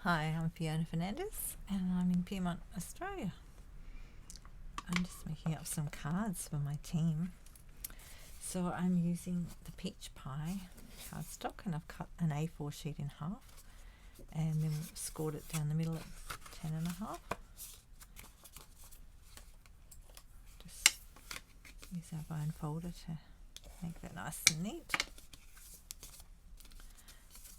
Hi, I'm Fiona Fernandez and I'm in Piedmont, Australia. I'm just making up some cards for my team. So I'm using the peach pie cardstock and I've cut an A4 sheet in half and then scored it down the middle at 10.5. Just use our bone folder to make that nice and neat.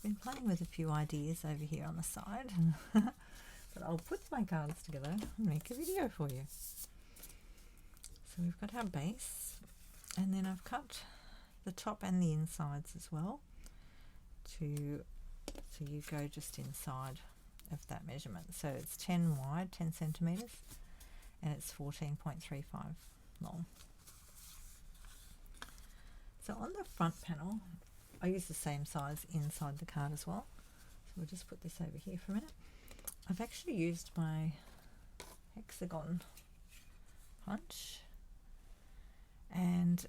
Been playing with a few ideas over here on the side, but I'll put my cards together and make a video for you. So we've got our base, and then I've cut the top and the insides as well so you go just inside of that measurement. So it's 10 wide, 10 centimeters, and it's 14.35 long. So on the front panel, I use the same size inside the card as well. So we'll just put this over here for a minute. I've actually used my hexagon punch and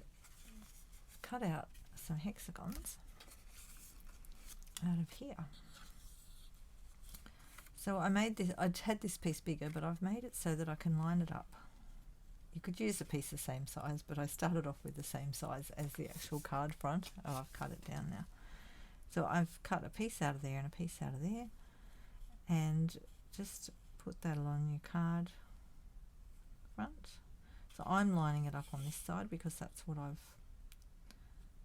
cut out some hexagons out of here. So I made this, I'd had this piece bigger, but I've made it so that I can line it up. You could use a piece the same size, but I started off with the same size as the actual card front. Oh, I've cut it down now. So I've cut a piece out of there and a piece out of there, and just put that along your card front. So I'm lining it up on this side because that's what I've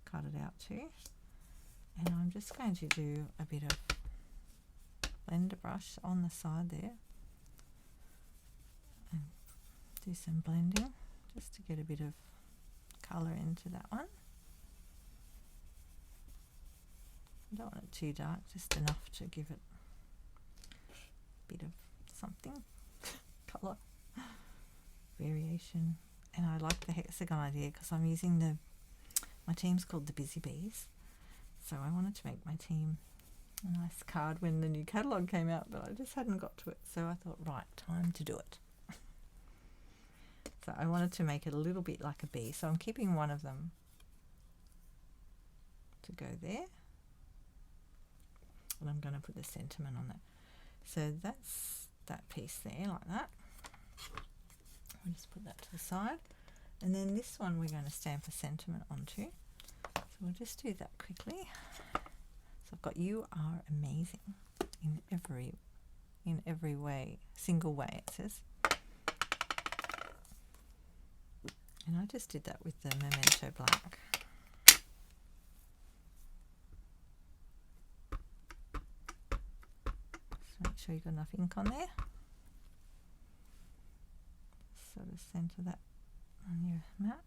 cut it out to. And I'm just going to do a bit of blender brush on the side there. And do some blending just to get a bit of colour into that one. I don't want it too dark, just enough to give it a bit of something, colour, variation. And I like the hexagon idea because I'm using my team's called the Busy Bees. So I wanted to make my team a nice card when the new catalogue came out, but I just hadn't got to it. So I thought, right, time to do it. So I wanted to make it a little bit like a bee. So I'm keeping one of them to go there. And I'm going to put the sentiment on that. So that's that piece there, like that. We'll just put that to the side. And then this one we're going to stamp a sentiment onto. So we'll just do that quickly. So I've got "You are amazing" in every way, single way it says. And I just did that with the Memento Black. So make sure you've got enough ink on there. Sort of centre that on your mat.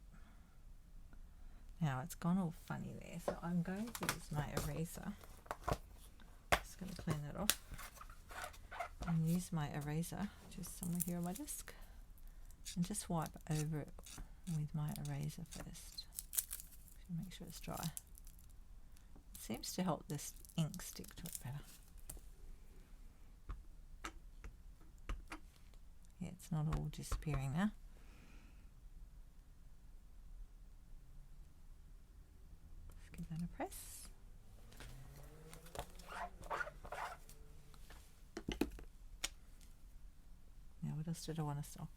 Now it's gone all funny there, so I'm going to use my eraser. Just going to clean that off and use my eraser just somewhere here on my desk and just wipe over it with my eraser first. Make sure it's dry. It seems to help this ink stick to it better. Yeah, it's not all disappearing now. Let's give that a press. Now what else did I want to stop?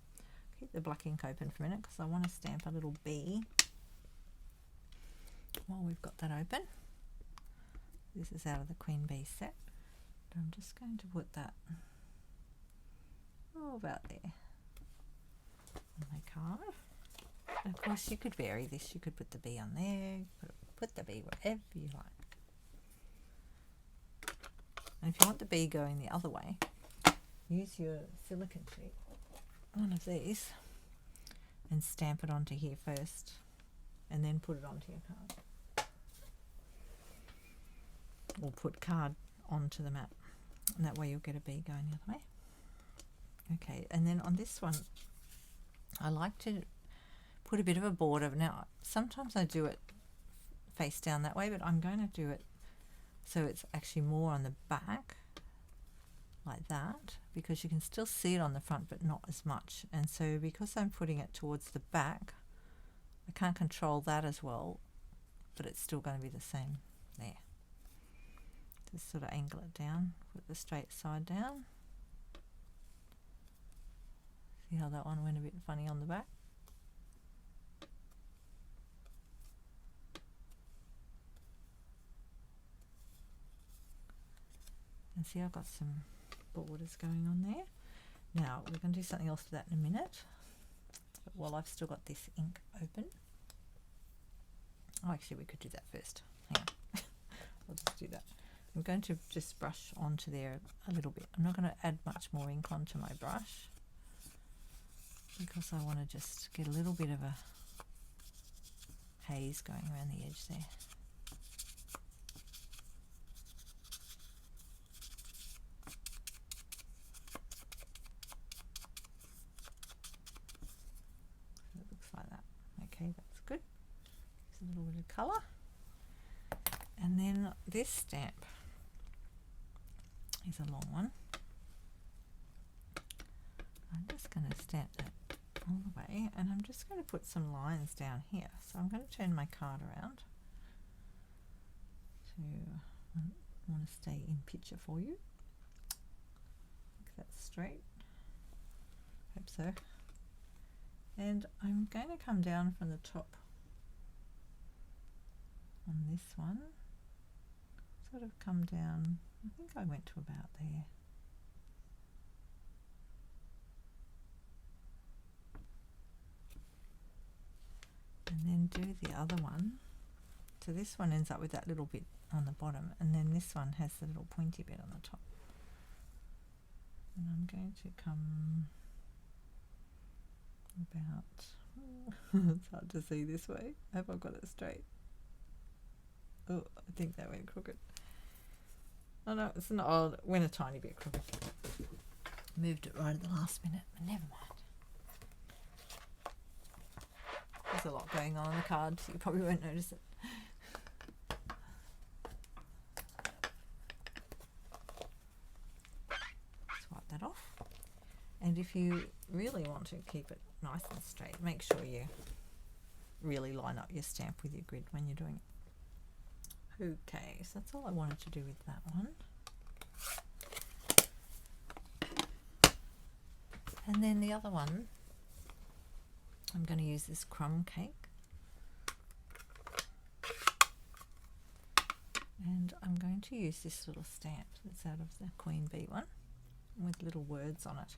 Keep the black ink open for a minute because I want to stamp a little bee while we've got that open. This is out of the Queen Bee set. But I'm just going to put that about there on my card. And of course you could vary this. You could put the bee on there, put the bee wherever you like. And if you want the bee going the other way, use your silicone sheet, one of these, and stamp it onto here first and then put it onto your card, or put card onto the mat, and that way you'll get a bee going the other way. Okay, and then on this one I like to put a bit of a border. Now sometimes I do it face down that way, but I'm going to do it so it's actually more on the back like that, because you can still see it on the front but not as much. And so because I'm putting it towards the back, I can't control that as well, but it's still going to be the same there. Just sort of angle it down, put the straight side down. See how that one went a bit funny on the back? And see, I've got some borders going on there. Now we're going to do something else to that in a minute. But while I've still got this ink open, oh, actually we could do that first. Hang on, I'll just do that. I'm going to just brush onto there a little bit. I'm not going to add much more ink onto my brush because I want to just get a little bit of a haze going around the edge there. So it looks like that. Okay, that's good. Gives a little bit of colour. And then this stamp is a long one. I'm just going to stamp that all the way, and I'm just going to put some lines down here. So I'm going to turn my card around to want to stay in picture for you. Make that straight. Hope so. And I'm going to come down from the top on this one. Sort of come down, I think I went to about there. And then do the other one. So this one ends up with that little bit on the bottom, and then this one has the little pointy bit on the top. And I'm going to come about, it's hard to see this way. I hope I've got it straight. Oh, I think that went crooked. Oh no, it's not. Oh, it went a tiny bit crooked. Moved it right at the last minute, but never mind. There's a lot going on the card, so you probably won't notice it. Swipe that off. And if you really want to keep it nice and straight, make sure you really line up your stamp with your grid when you're doing it. Okay, so that's all I wanted to do with that one. And then the other one, I'm going to use this crumb cake. And I'm going to use this little stamp that's out of the Queen Bee one with little words on it.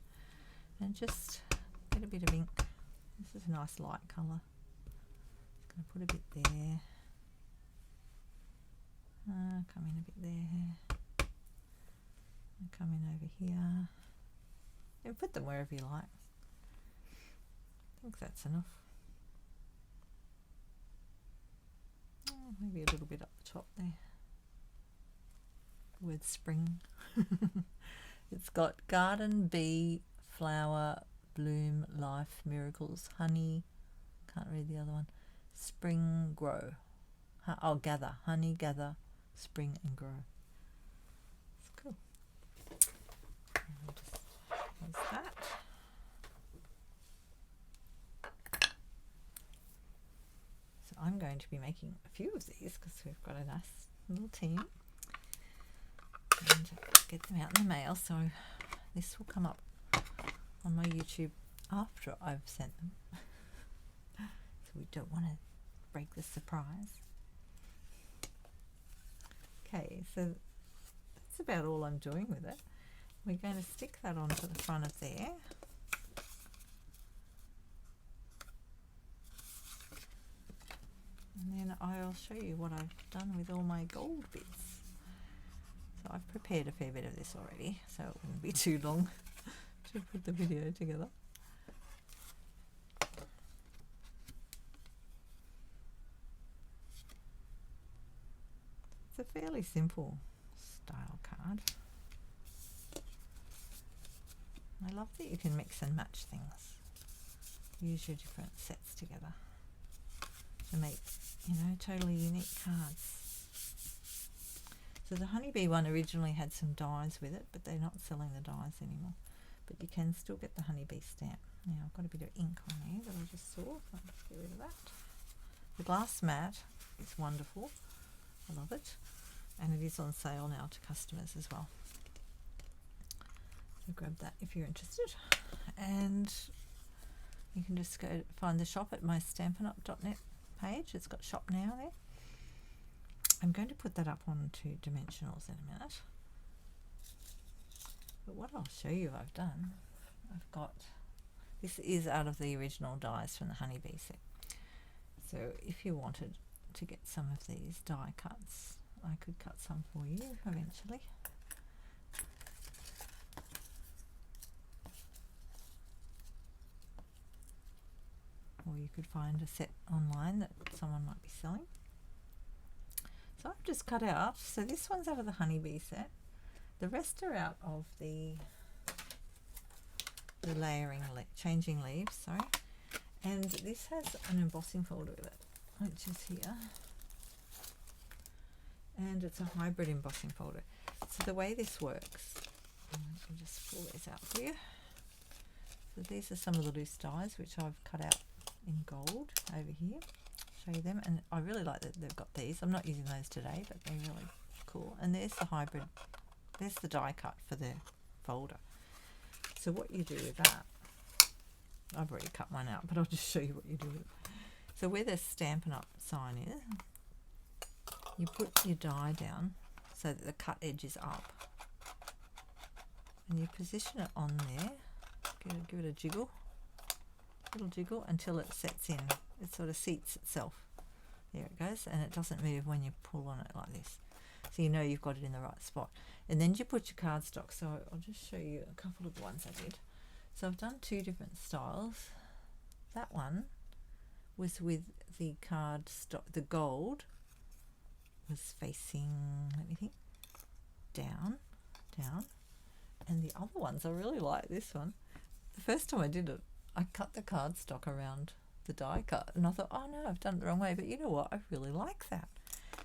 And just get a bit of ink. This is a nice light colour. Just going to put a bit there. Come in a bit there, and come in over here, and put them wherever you like. I think that's enough. Oh, maybe a little bit up the top there. The word spring. It's got garden, bee, flower, bloom, life, miracles, honey, can't read the other one, spring, grow. Oh, gather, honey, gather, spring and grow. It's cool. I'll just close that. So I'm going to be making a few of these because we've got a nice little team. And get them out in the mail, so this will come up on my YouTube after I've sent them. So we don't want to break the surprise. Okay, so that's about all I'm doing with it. We're going to stick that onto the front of there. And then I'll show you what I've done with all my gold bits. So I've prepared a fair bit of this already, so it wouldn't be too long to put the video together. It's a fairly simple style card. I love that you can mix and match things. Use your different sets together to make, you know, totally unique cards. So the honeybee one originally had some dies with it, but they're not selling the dies anymore. But you can still get the honeybee stamp. Now I've got a bit of ink on there that I just saw, so I'll just get rid of that. The glass mat is wonderful. I love it. and it is on sale now to customers as well. So grab that if you're interested, and you can just go find the shop at my stampinup.net page. It's got shop now there. I'm going to put that up onto Dimensionals in a minute. But what I'll show you I've done, I've got, this is out of the original dies from the Honeybee set. So if you wanted to get some of these die cuts, I could cut some for you eventually. Or you could find a set online that someone might be selling. So I've just cut out, so this one's out of the Honeybee set. The rest are out of the layering, changing leaves, sorry. And this has an embossing folder with it, which is here. And it's a hybrid embossing folder. So the way this works, I'll just pull these out for you. So these are some of the loose dies which I've cut out in gold over here. Show you them, and I really like that they've got these. I'm not using those today, but they're really cool. And there's the hybrid, there's the die cut for the folder. So what you do with that, I've already cut one out, but I'll just show you what you do with it. So where the Stampin' Up sign is, you put your die down so that the cut edge is up, and you position it on there. Give it a jiggle, little jiggle, until it sets in. It sort of seats itself. There it goes, and it doesn't move when you pull on it like this. So you know you've got it in the right spot. And then you put your cardstock. So I'll just show you a couple of the ones I did. So I've done two different styles. That one was with the cardstock, the gold was facing, let me think, down, down. And the other ones, I really like this one. The first time I did it, I cut the cardstock around the die cut, and I thought, oh no, I've done it the wrong way, but you know what, I really like that.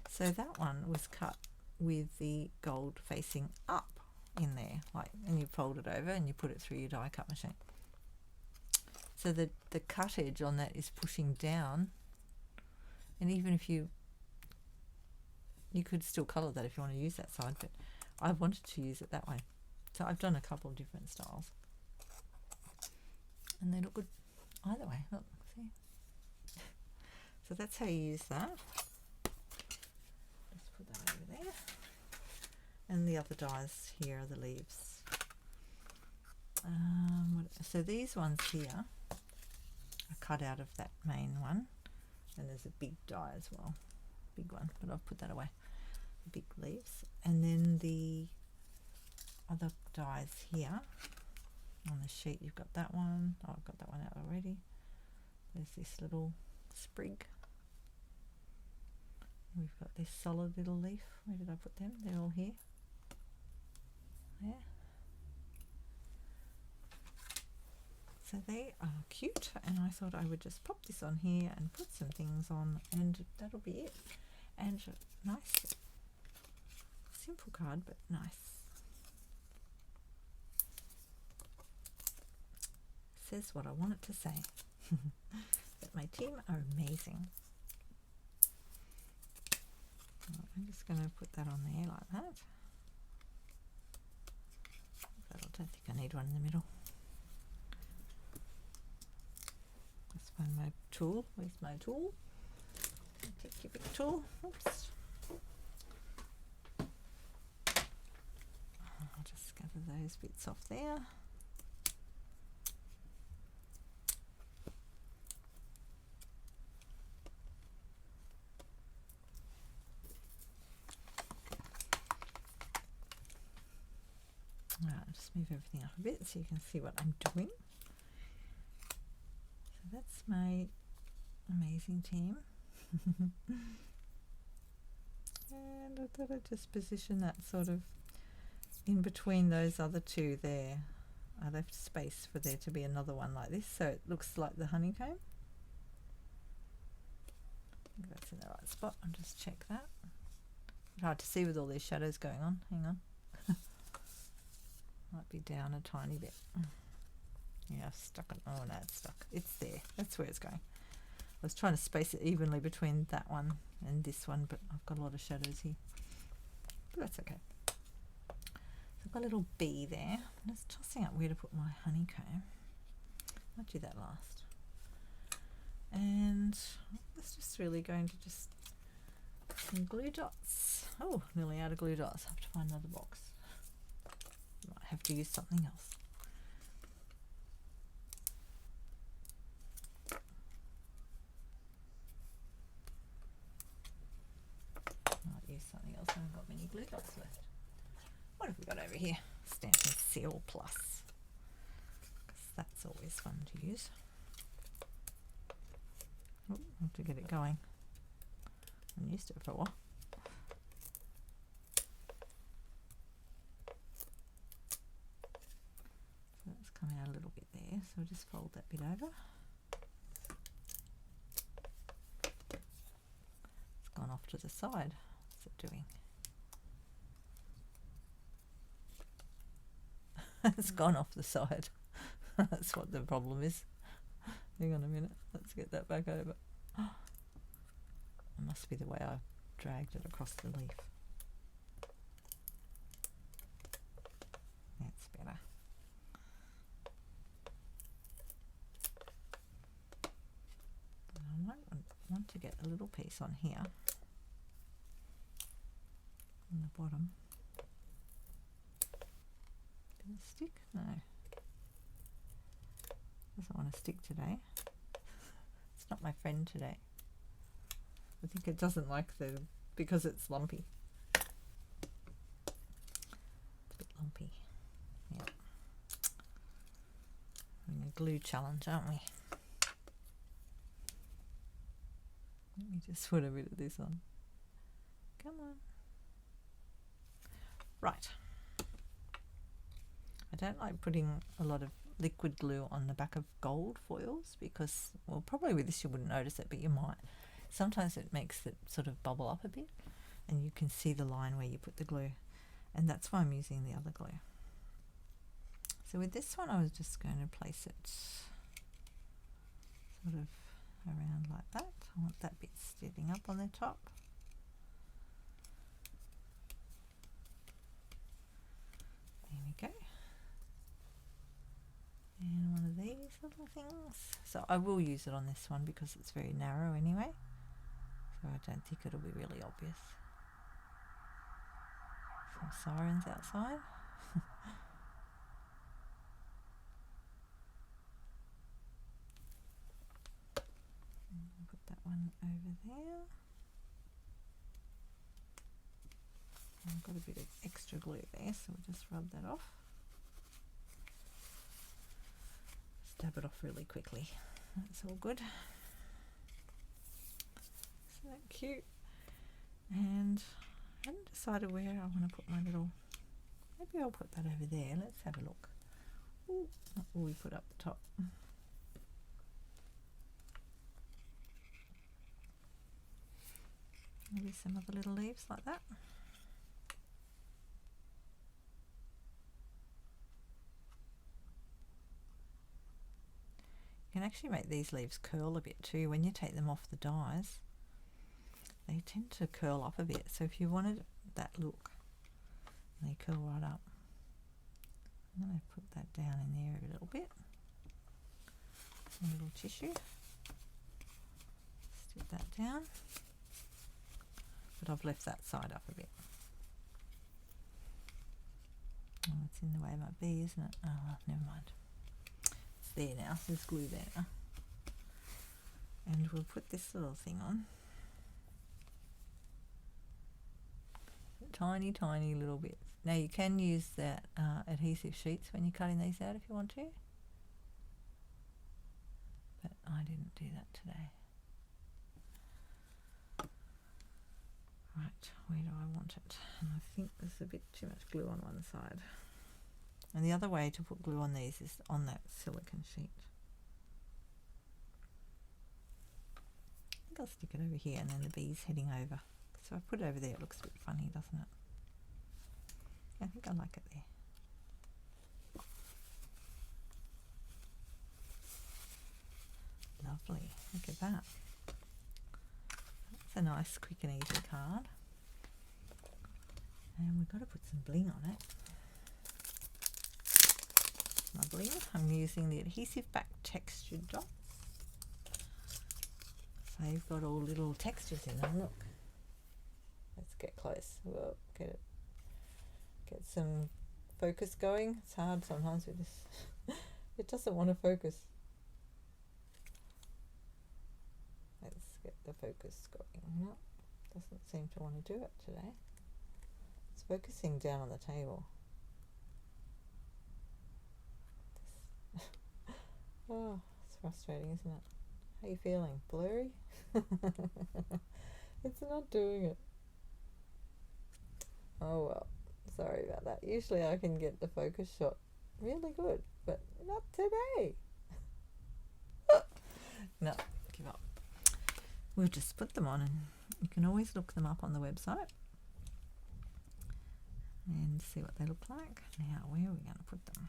So that one was cut with the gold facing up in there, like, and you fold it over and you put it through your die cut machine. So the cut edge on that is pushing down, and even if you could still colour that if you want to use that side, but I wanted to use it that way. So I've done a couple of different styles, and they look good either way. Look, see? So that's how you use that. Just put that over there. And the other dies here are the leaves. So these ones here are cut out of that main one, and there's a big die as well, big one, but I'll put that away. The big leaves, and then the other dies here on the sheet. You've got that one. Oh, I've got that one out already. There's this little sprig. We've got this solid little leaf. Where did I put them? They're all here. There. So they are cute, and I thought I would just pop this on here and put some things on, and that'll be it. And nice, simple card, but nice. Says what I want it to say. But my team are amazing. I'm just going to put that on there like that. I don't think I need one in the middle. Let's find my tool. Where's my tool? Take your big tool. Oops. I'll just gather those bits off there. Just move everything up a bit so you can see what I'm doing. So that's my amazing team. And I thought I'd just position that sort of in between those other two there. I left space for there to be another one like this, so it looks like the honeycomb. I think that's in the right spot. I'll just check that. Hard to see with all these shadows going on. Hang on. Might be down a tiny bit. Yeah, I've stuck it. Oh no, it's stuck. It's there. That's where it's going. I was trying to space it evenly between that one and this one, but I've got a lot of shadows here. but that's okay. So I've got a little bee there. I'm just tossing up where to put my honeycomb. I'll do that last. And it's just really going to just some glue dots. Oh, nearly out of glue dots. I have to find another box. Might have to use something else. Might use something else. I haven't got many glue dots left. What have we got over here? Stampin' Seal Plus. Because that's always fun to use. Oh, I have to get it going. I haven't used it for a while. So that's coming out a little bit there, so we'll just fold that bit over. It's gone off to the side. What's it doing? It's gone off the side. That's what the problem is. Hang on a minute. Let's get that back over. It must be the way I dragged it across the leaf. That's better. I might want to get a little piece on here, on the bottom. Did it stick? No. Doesn't want to stick today. It's not my friend today. I think it doesn't like because it's lumpy. It's a bit lumpy. Yeah. Having a glue challenge, aren't we? Let me just put a bit of this on. Come on. Right. I don't like putting a lot of liquid glue on the back of gold foils because, well, probably with this you wouldn't notice it, but you might. Sometimes it makes it sort of bubble up a bit and you can see the line where you put the glue, and that's why I'm using the other glue. So with this one I was just going to place it sort of around like that. I want that bit sitting up on the top. There we go. And one of these little things. So I will use it on this one because it's very narrow anyway. So I don't think it'll be really obvious. Some sirens outside. I'll put that one over there. I've got a bit of extra glue there, so we'll just rub that off. Dab it off really quickly. That's all good. Isn't that cute? And I haven't decided where I want to put my little. Maybe I'll put that over there. Let's have a look. Ooh, what will we put up the top? Maybe some other little leaves like that. You can actually make these leaves curl a bit too. When you take them off the dies, they tend to curl up a bit. So if you wanted that look, they curl right up. I'm going to put that down in there a little bit. A little tissue. Stick that down. But I've left that side up a bit. Oh, it's in the way of my bee, isn't it? Oh, well, never mind. There now, there's glue there now. And we'll put this little thing on. Tiny, tiny little bits. Now you can use that adhesive sheets when you're cutting these out if you want to. But I didn't do that today. Right, where do I want it? And I think there's a bit too much glue on one side. And the other way to put glue on these is on that silicone sheet. I think I'll stick it over here and then the bee's heading over. So I put it over there, it looks a bit funny, doesn't it? I think I like it there. Lovely, look at that. That's a nice quick and easy card. And we've got to put some bling on it. My bling, I'm using the adhesive back textured dots. So you've got all little textures in them, look. Let's get close. Whoa, get some focus going. It's hard sometimes with this. It doesn't want to focus. Let's get the focus going. No, doesn't seem to want to do it today. It's focusing down on the table. Oh, it's frustrating, isn't it? How are you feeling? Blurry? It's not doing it. Oh well, sorry about that. Usually I can get the focus shot really good, but not today. No, give up. We'll just put them on, and you can always look them up on the website and see what they look like. Now, where are we going to put them?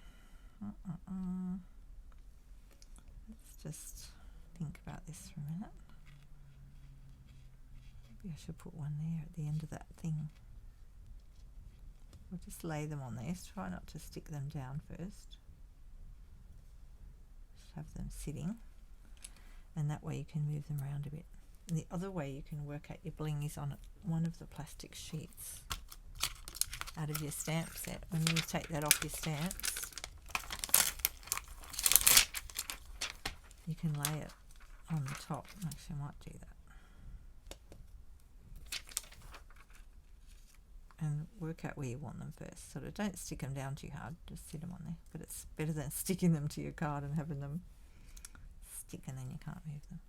Let's just think about this for a minute. Maybe I should put one there at the end of that thing. We'll just lay them on there. Try not to stick them down first. Just have them sitting, and that way you can move them around a bit. And the other way you can work out your bling is on one of the plastic sheets out of your stamp set. When you take that off your stamps, you can lay it on the top. Actually, I might do that. And work out where you want them first. Sort of don't stick them down too hard, just sit them on there. But it's better than sticking them to your card and having them stick and then you can't move them.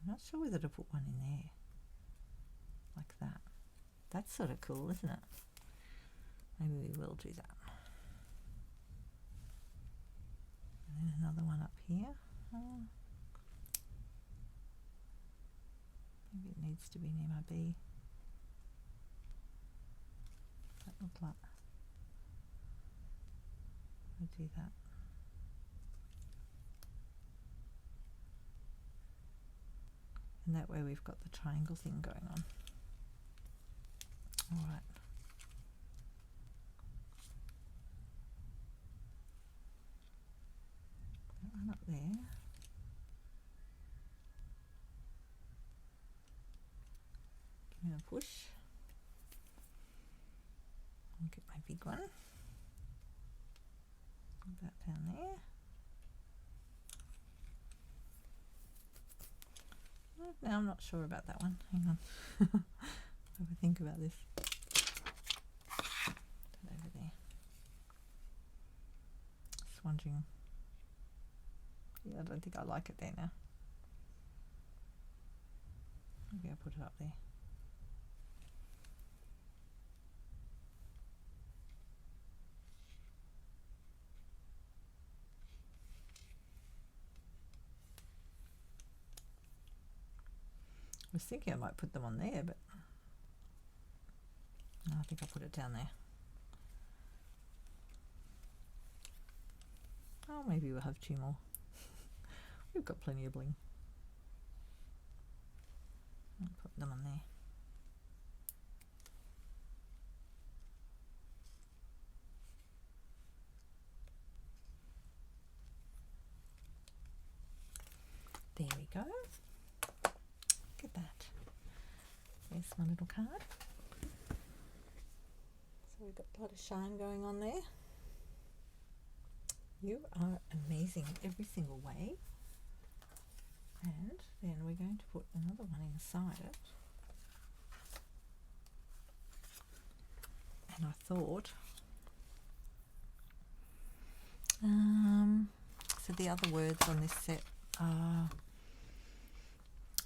I'm not sure whether to put one in there, like that. That's sort of cool, isn't it? Maybe we will do that. And then another one up here. Maybe it needs to be near my bee. That look like? I'll do that. And that way we've got the triangle thing going on. Alright. That one up there. Give it a push. I'll get my big one. Put that down there. Now I'm not sure about that one. Hang on. Have a think about this. Put it over there. Just wondering. Yeah, I don't think I like it there now. Maybe I'll put it up there. I was thinking I might put them on there, but no, I think I'll put it down there. Oh, maybe we'll have two more. We've got plenty of bling. I'll put them on there. There we go. Look at that. There's my little card. So we've got a lot of shine going on there. You are amazing every single way. And then we're going to put another one inside it. And I thought, so the other words on this set are,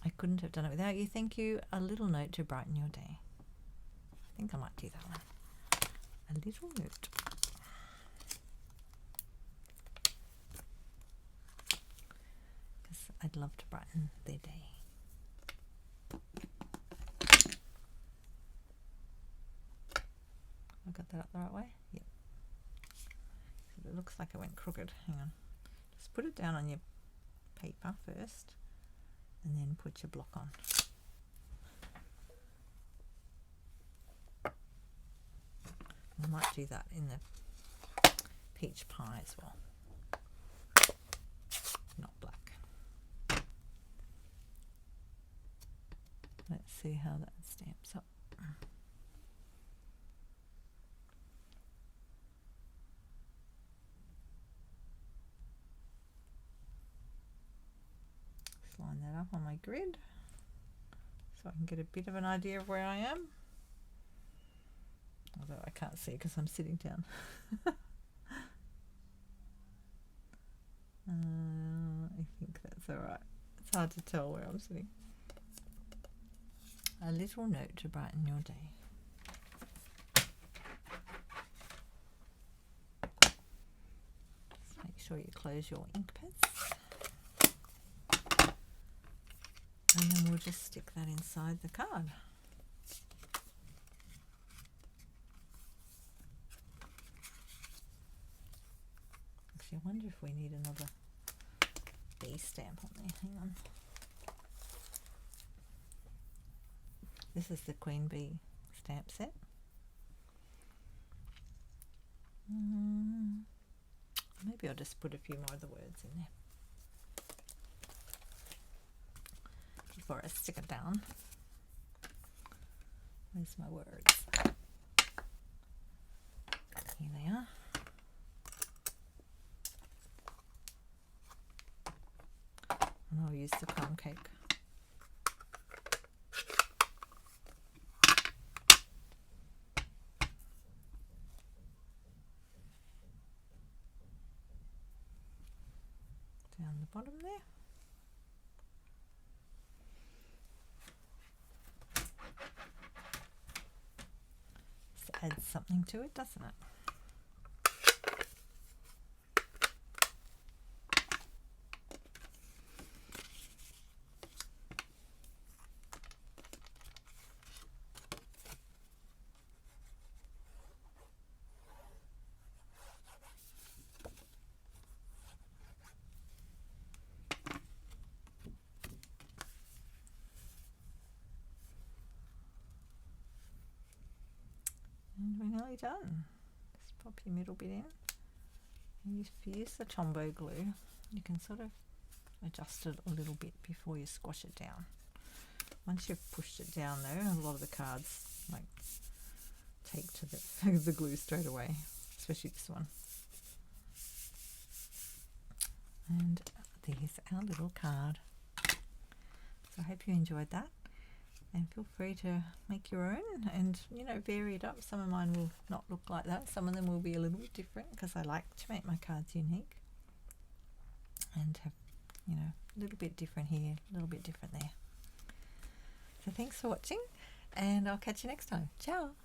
I couldn't have done it without you. Thank you. A little note to brighten your day. I think I might do that one. A little note. Because I'd love to brighten their day. I got that up the right way? Yep. So it looks like I went crooked. Hang on. Just put it down on your paper first. And then put your block on. might do that in the peach pie as well. Not black. Let's see how that stamps up. Just line that up on my grid so I can get a bit of an idea of where I am. Although I can't see because I'm sitting down. I think that's alright. It's hard to tell where I'm sitting. A little note to brighten your day. Just make sure you close your ink pads. And then we'll just stick that inside the card. Actually, I wonder if we need another bee stamp on there. Hang on. This is the Queen Bee stamp set. Maybe I'll just put a few more of the words in there before I stick it down. Where's my words? Here they are. And I'll use the crumb cake. Down the bottom there. Just adds something to it, doesn't it? And we're nearly done. Just pop your middle bit in. And if you use the Tombow glue, you can sort of adjust it a little bit before you squash it down. Once you've pushed it down though, a lot of the cards like take to the glue straight away, especially this one. And there's our little card. So I hope you enjoyed that. And feel free to make your own and, you know, vary it up. Some of mine will not look like that. Some of them will be a little bit different because I like to make my cards unique and have, you know, a little bit different here, a little bit different there. So thanks for watching and I'll catch you next time. Ciao!